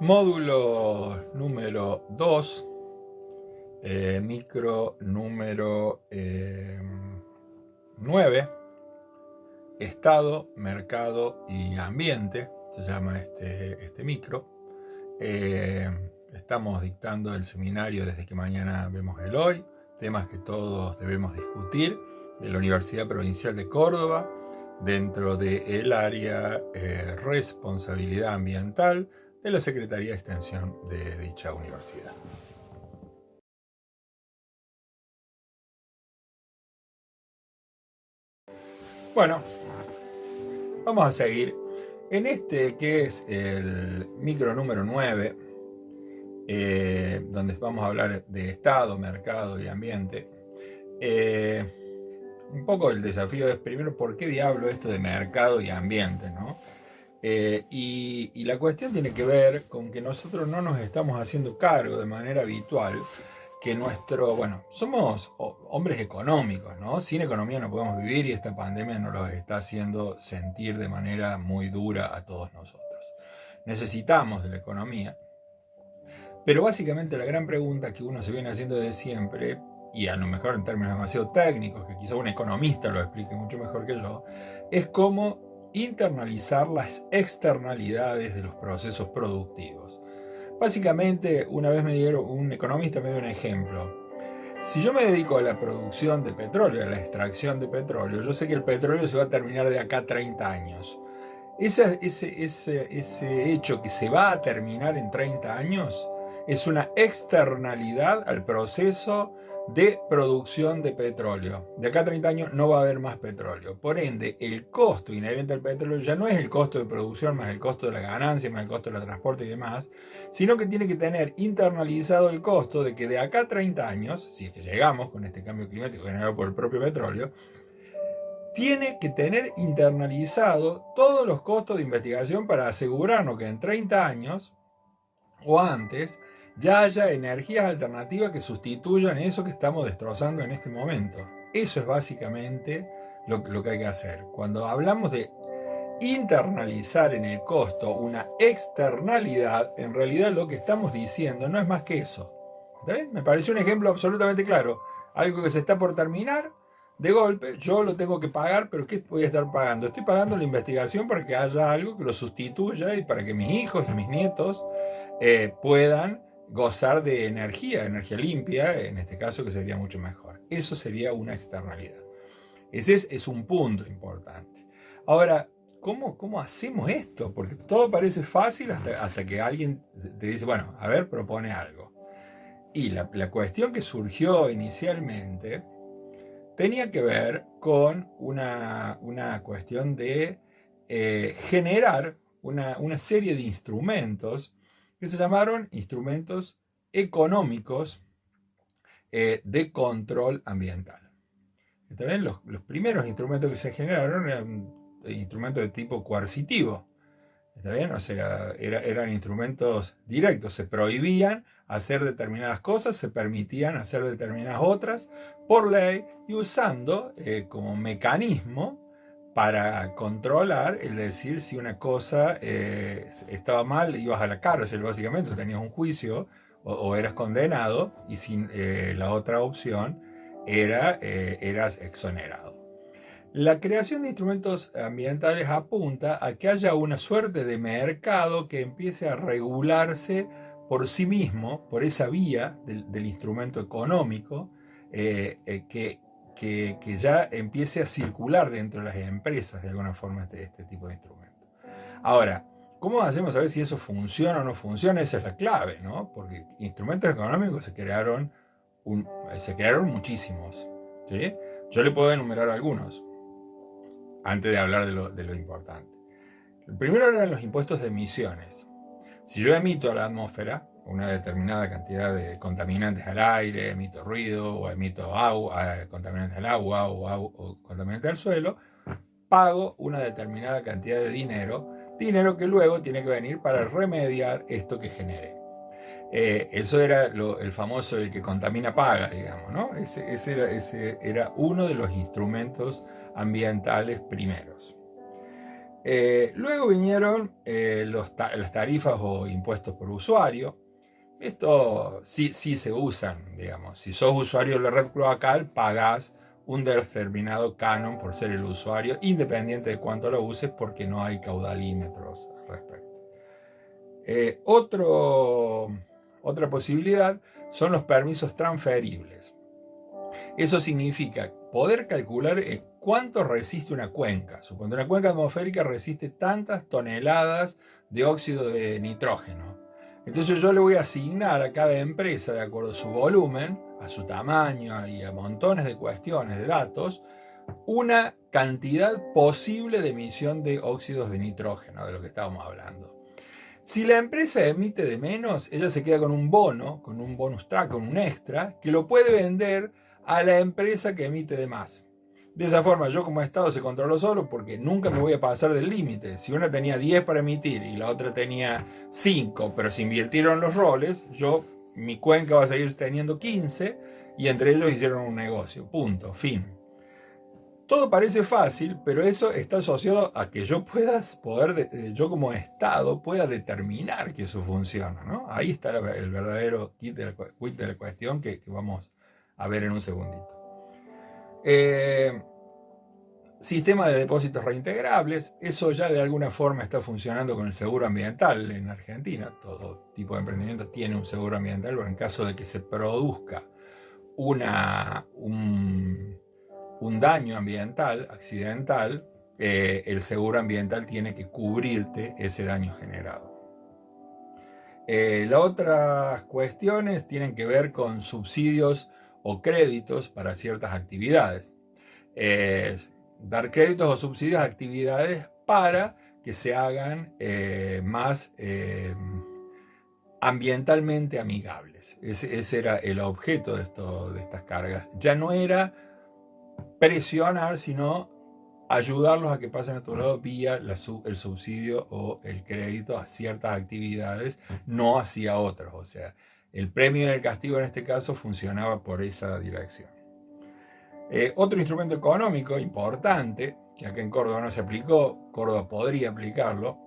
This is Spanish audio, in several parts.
Módulo número 2, micro número 9, Estado, Mercado y Ambiente, se llama este micro. Estamos dictando el seminario Desde que mañana vemos el hoy, temas que todos debemos discutir, de la Universidad Provincial de Córdoba, dentro del área responsabilidad ambiental de la Secretaría de Extensión de dicha universidad. Bueno, vamos a seguir. En este que es el micro número 9, donde vamos a hablar de Estado, Mercado y Ambiente, un poco el desafío es primero por qué diablo esto de mercado y ambiente, ¿no? Y la cuestión tiene que ver con que nosotros no nos estamos haciendo cargo de manera habitual que somos hombres económicos, ¿no? Sin economía no podemos vivir y esta pandemia nos lo está haciendo sentir de manera muy dura a todos nosotros. Necesitamos de la economía, pero básicamente la gran pregunta que uno se viene haciendo desde siempre, y a lo mejor en términos demasiado técnicos, que quizá un economista lo explique mucho mejor que yo, es cómo internalizar las externalidades de los procesos productivos. Básicamente, una vez un economista me dio un ejemplo. Si yo me dedico a la producción de petróleo, a la extracción de petróleo, yo sé que el petróleo se va a terminar de acá a 30 años. Ese hecho que se va a terminar en 30 años es una externalidad al proceso de producción de petróleo. De acá a 30 años no va a haber más petróleo. Por ende, el costo inherente al petróleo ya no es el costo de producción más el costo de la ganancia, más el costo del transporte y demás, sino que tiene que tener internalizado el costo de que de acá a 30 años, si es que llegamos con este cambio climático generado por el propio petróleo, tiene que tener internalizado todos los costos de investigación para asegurarnos que en 30 años o antes ya haya energías alternativas que sustituyan eso que estamos destrozando en este momento. Eso es básicamente lo que hay que hacer. Cuando hablamos de internalizar en el costo una externalidad, en realidad lo que estamos diciendo no es más que eso. ¿Está? Me pareció un ejemplo absolutamente claro. Algo que se está por terminar, de golpe, yo lo tengo que pagar, pero ¿qué voy a estar pagando? Estoy pagando la investigación para que haya algo que lo sustituya y para que mis hijos y mis nietos puedan gozar de energía limpia, en este caso que sería mucho mejor. Eso sería una externalidad. Ese es un punto importante. Ahora, ¿cómo hacemos esto? Porque todo parece fácil hasta que alguien te dice, bueno, a ver, propone algo. Y la cuestión que surgió inicialmente tenía que ver con una cuestión de generar una serie de instrumentos que se llamaron instrumentos económicos de control ambiental. También los primeros instrumentos que se generaron eran instrumentos de tipo coercitivo. ¿Está bien? O sea, eran instrumentos directos. Se prohibían hacer determinadas cosas, se permitían hacer determinadas otras por ley y usando como mecanismo para controlar, el decir si una cosa estaba mal, ibas a la cárcel básicamente, tenías un juicio o eras condenado, y sin la otra opción eras exonerado. La creación de instrumentos ambientales apunta a que haya una suerte de mercado que empiece a regularse por sí mismo, por esa vía del instrumento económico, que ya empiece a circular dentro de las empresas de alguna forma este tipo de instrumentos. Ahora, ¿cómo hacemos a ver si eso funciona o no funciona? Esa es la clave, ¿no? Porque instrumentos económicos se crearon muchísimos, ¿sí? Yo le puedo enumerar algunos antes de hablar de lo importante. El primero eran los impuestos de emisiones. Si yo emito a la atmósfera una determinada cantidad de contaminantes al aire, emito ruido, o emito contaminantes al agua o contaminantes al suelo, pago una determinada cantidad de dinero que luego tiene que venir para remediar esto que genere. Eso era el famoso el que contamina paga, digamos, ¿no? Ese era uno de los instrumentos ambientales primeros. Luego vinieron las tarifas o impuestos por usuario. Esto sí se usan, digamos. Si sos usuario de la red cloacal, pagás un determinado canon por ser el usuario, independiente de cuánto lo uses, porque no hay caudalímetros al respecto. Otra posibilidad son los permisos transferibles. Eso significa poder calcular cuánto resiste una cuenca. Supongo una cuenca atmosférica resiste tantas toneladas de óxido de nitrógeno. Entonces yo le voy a asignar a cada empresa, de acuerdo a su volumen, a su tamaño y a montones de cuestiones, de datos, una cantidad posible de emisión de óxidos de nitrógeno, de lo que estábamos hablando. Si la empresa emite de menos, ella se queda con un bono, con un bonus track, con un extra, que lo puede vender a la empresa que emite de más. De esa forma, yo como Estado se controlo solo porque nunca me voy a pasar del límite. Si una tenía 10 para emitir y la otra tenía 5, pero se invirtieron los roles, mi cuenca va a seguir teniendo 15 y entre ellos hicieron un negocio. Punto, fin. Todo parece fácil, pero eso está asociado a que yo yo como Estado pueda determinar que eso funciona, ¿no? Ahí está el verdadero quid de la cuestión que vamos a ver en un segundito. Sistema de depósitos reintegrables, eso ya de alguna forma está funcionando con el seguro ambiental en Argentina. Todo tipo de emprendimiento tiene un seguro ambiental, pero en caso de que se produzca un daño ambiental, accidental, el seguro ambiental tiene que cubrirte ese daño generado. Las otras cuestiones tienen que ver con subsidios o créditos para ciertas actividades. Dar créditos o subsidios a actividades para que se hagan más ambientalmente amigables. Ese era el objeto de estas cargas. Ya no era presionar, sino ayudarlos a que pasen a tu lado vía el subsidio o el crédito a ciertas actividades, no hacia otras. O sea, el premio y el castigo en este caso funcionaba por esa dirección. Otro instrumento económico importante, que acá en Córdoba no se aplicó, Córdoba podría aplicarlo,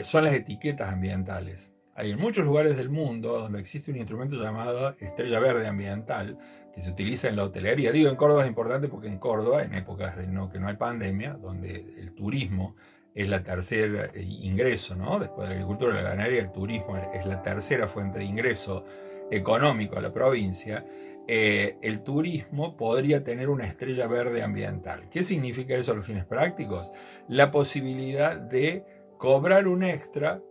son las etiquetas ambientales. Hay en muchos lugares del mundo donde existe un instrumento llamado estrella verde ambiental que se utiliza en la hotelería. Digo, en Córdoba es importante porque en Córdoba, en épocas que no hay pandemia, donde el turismo es la tercera ingreso, ¿no? Después de la agricultura y la ganadería, el turismo es la tercera fuente de ingreso económico a la provincia. El turismo podría tener una estrella verde ambiental. ¿Qué significa eso a los fines prácticos? La posibilidad de cobrar un extra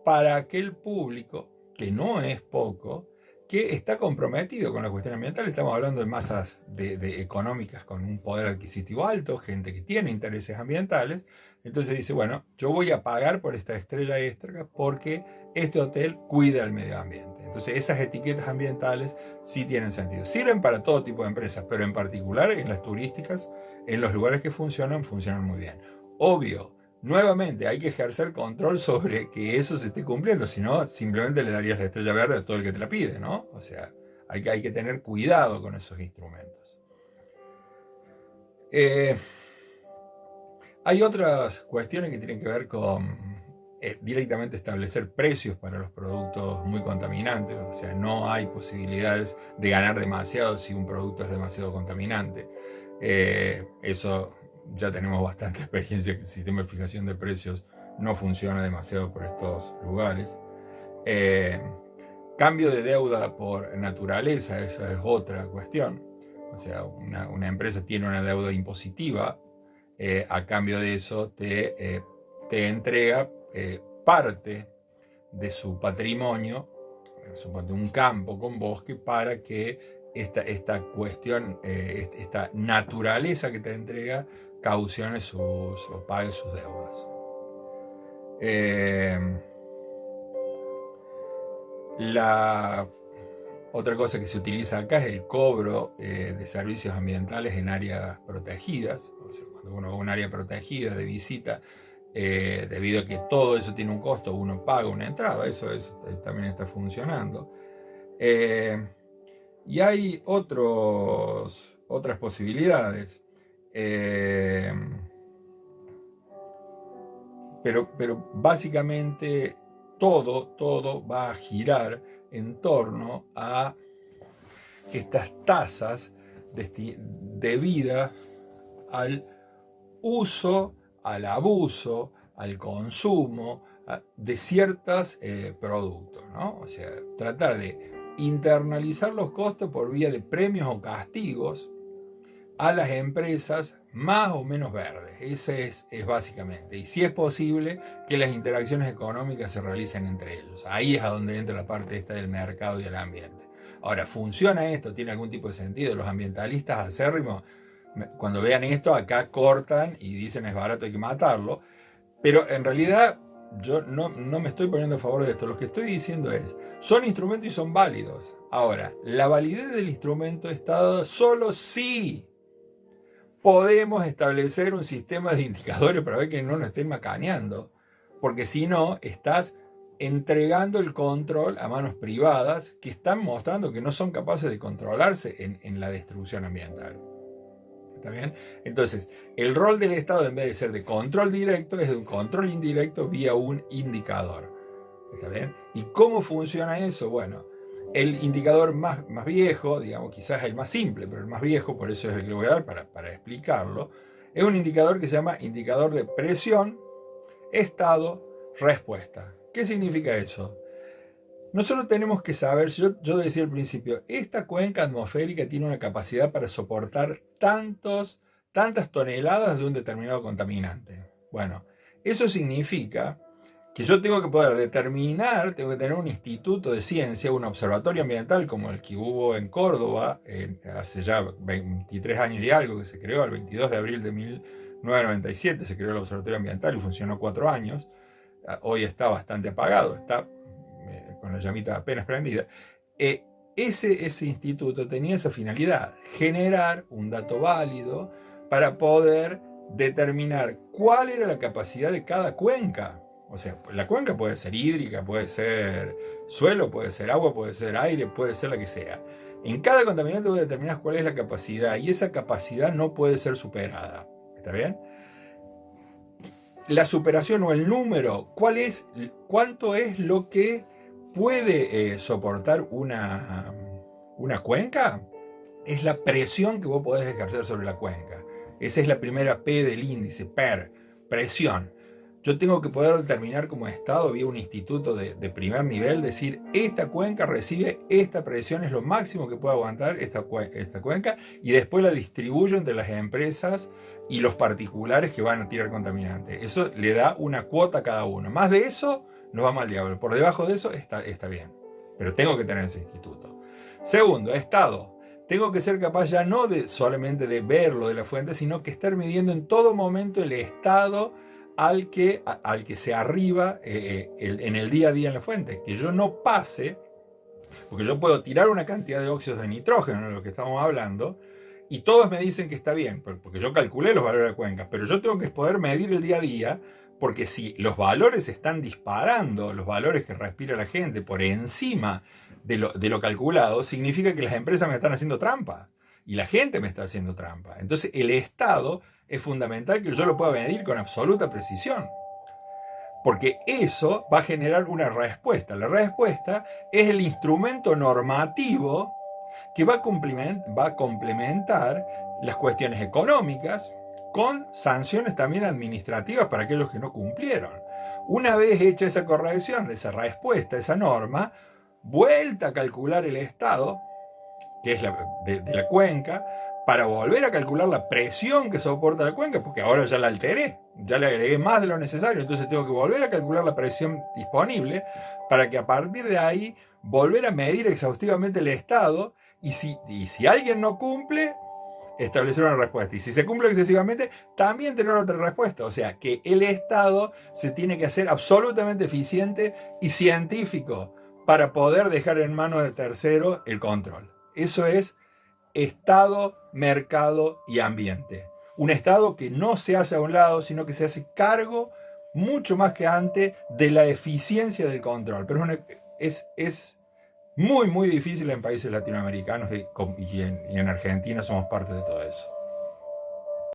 para aquel público, que no es poco, que está comprometido con la cuestión ambiental. Estamos hablando de masas económicas con un poder adquisitivo alto, gente que tiene intereses ambientales. Entonces dice, bueno, yo voy a pagar por esta estrella extra porque este hotel cuida el medio ambiente. Entonces esas etiquetas ambientales sí tienen sentido. Sirven para todo tipo de empresas, pero en particular en las turísticas, en los lugares que funcionan muy bien. Obvio, nuevamente hay que ejercer control sobre que eso se esté cumpliendo, si no, simplemente le darías la estrella verde a todo el que te la pide, ¿no? O sea, hay que tener cuidado con esos instrumentos. Hay otras cuestiones que tienen que ver con directamente establecer precios para los productos muy contaminantes, o sea, no hay posibilidades de ganar demasiado si un producto es demasiado contaminante. Eso ya tenemos bastante experiencia que el sistema de fijación de precios no funciona demasiado por estos lugares. Cambio de deuda por naturaleza, esa es otra cuestión. O sea, una empresa tiene una deuda impositiva, a cambio de eso te entrega parte de su patrimonio, un campo con bosque, para que esta cuestión, esta naturaleza que te entrega, caucione o pague sus deudas. La otra cosa que se utiliza acá es el cobro de servicios ambientales en áreas protegidas. O sea, cuando uno va a un área protegida de visita, debido a que todo eso tiene un costo, uno paga una entrada. Eso también está funcionando. Y hay otras posibilidades. pero básicamente todo va a girar en torno a estas tasas debidas al uso, al abuso, al consumo de ciertos productos, ¿no? O sea, tratar de internalizar los costos por vía de premios o castigos a las empresas más o menos verdes. Ese es básicamente. Y si es posible que las interacciones económicas se realicen entre ellos. Ahí es a donde entra la parte esta del mercado y del ambiente. Ahora, ¿funciona esto? ¿Tiene algún tipo de sentido? Los ambientalistas acérrimos, cuando vean esto, acá cortan y dicen es barato, hay que matarlo. Pero en realidad yo no me estoy poniendo a favor de esto. Lo que estoy diciendo es, son instrumentos y son válidos. Ahora, la validez del instrumento está dada solo si podemos establecer un sistema de indicadores para ver que no nos estén macaneando. Porque si no, estás entregando el control a manos privadas que están mostrando que no son capaces de controlarse en la destrucción ambiental. ¿Está bien? Entonces, el rol del Estado, en vez de ser de control directo, es de un control indirecto vía un indicador. ¿Está bien? ¿Y cómo funciona eso? Bueno, el indicador más viejo, digamos, quizás el más simple, pero el más viejo, por eso es el que le voy a dar para explicarlo, es un indicador que se llama indicador de presión, estado, respuesta. ¿Qué significa eso? Nosotros tenemos que saber, yo decía al principio, esta cuenca atmosférica tiene una capacidad para soportar tantas toneladas de un determinado contaminante. Bueno, eso significa que yo tengo que poder determinar, tengo que tener un instituto de ciencia, un observatorio ambiental como el que hubo en Córdoba, hace ya 23 años y algo, que se creó el 22 de abril de 1997, se creó el observatorio ambiental y funcionó 4 años. Hoy está bastante apagado, está con la llamita apenas prendida. Ese instituto tenía esa finalidad, generar un dato válido para poder determinar cuál era la capacidad de cada cuenca. O sea, la cuenca puede ser hídrica, puede ser suelo, puede ser agua, puede ser aire, puede ser la que sea. En cada contaminante vos determinás cuál es la capacidad y esa capacidad no puede ser superada. ¿Está bien? La superación o el número, ¿cuánto es lo que puede soportar una cuenca? Es la presión que vos podés ejercer sobre la cuenca. Esa es la primera P del índice, presión. Yo tengo que poder determinar como Estado, vía un instituto de primer nivel, decir, esta cuenca recibe esta presión, es lo máximo que puede aguantar esta cuenca, y después la distribuyo entre las empresas y los particulares que van a tirar contaminantes. Eso le da una cuota a cada uno. Más de eso, nos vamos al diablo. Por debajo de eso está bien. Pero tengo que tener ese instituto. Segundo, Estado. Tengo que ser capaz ya no solamente de verlo de la fuente, sino que estar midiendo en todo momento el estado al que se arriba en el día a día en la fuente. Que yo no pase, porque yo puedo tirar una cantidad de óxidos de nitrógeno, de lo que estamos hablando, y todos me dicen que está bien, porque yo calculé los valores de cuenca, pero yo tengo que poder medir el día a día, porque si los valores están disparando, los valores que respira la gente por encima de lo calculado, significa que las empresas me están haciendo trampa y la gente me está haciendo trampa. Entonces el Estado es fundamental que yo lo pueda medir con absoluta precisión, porque eso va a generar una respuesta. La respuesta es el instrumento normativo que va a complementar las cuestiones económicas con sanciones también administrativas para aquellos que no cumplieron. Una vez hecha esa corrección, esa respuesta, esa norma, vuelta a calcular el estado, que es de la cuenca, para volver a calcular la presión que soporta la cuenca, porque ahora ya la alteré, ya le agregué más de lo necesario, entonces tengo que volver a calcular la presión disponible para que a partir de ahí volver a medir exhaustivamente el estado, y si alguien no cumple, establecer una respuesta. Y si se cumple excesivamente, también tener otra respuesta. O sea, que el Estado se tiene que hacer absolutamente eficiente y científico para poder dejar en manos de terceros el control. Eso es Estado, mercado y ambiente. Un Estado que no se hace a un lado, sino que se hace cargo mucho más que antes de la eficiencia del control. Pero es muy, muy difícil en países latinoamericanos y en Argentina somos parte de todo eso.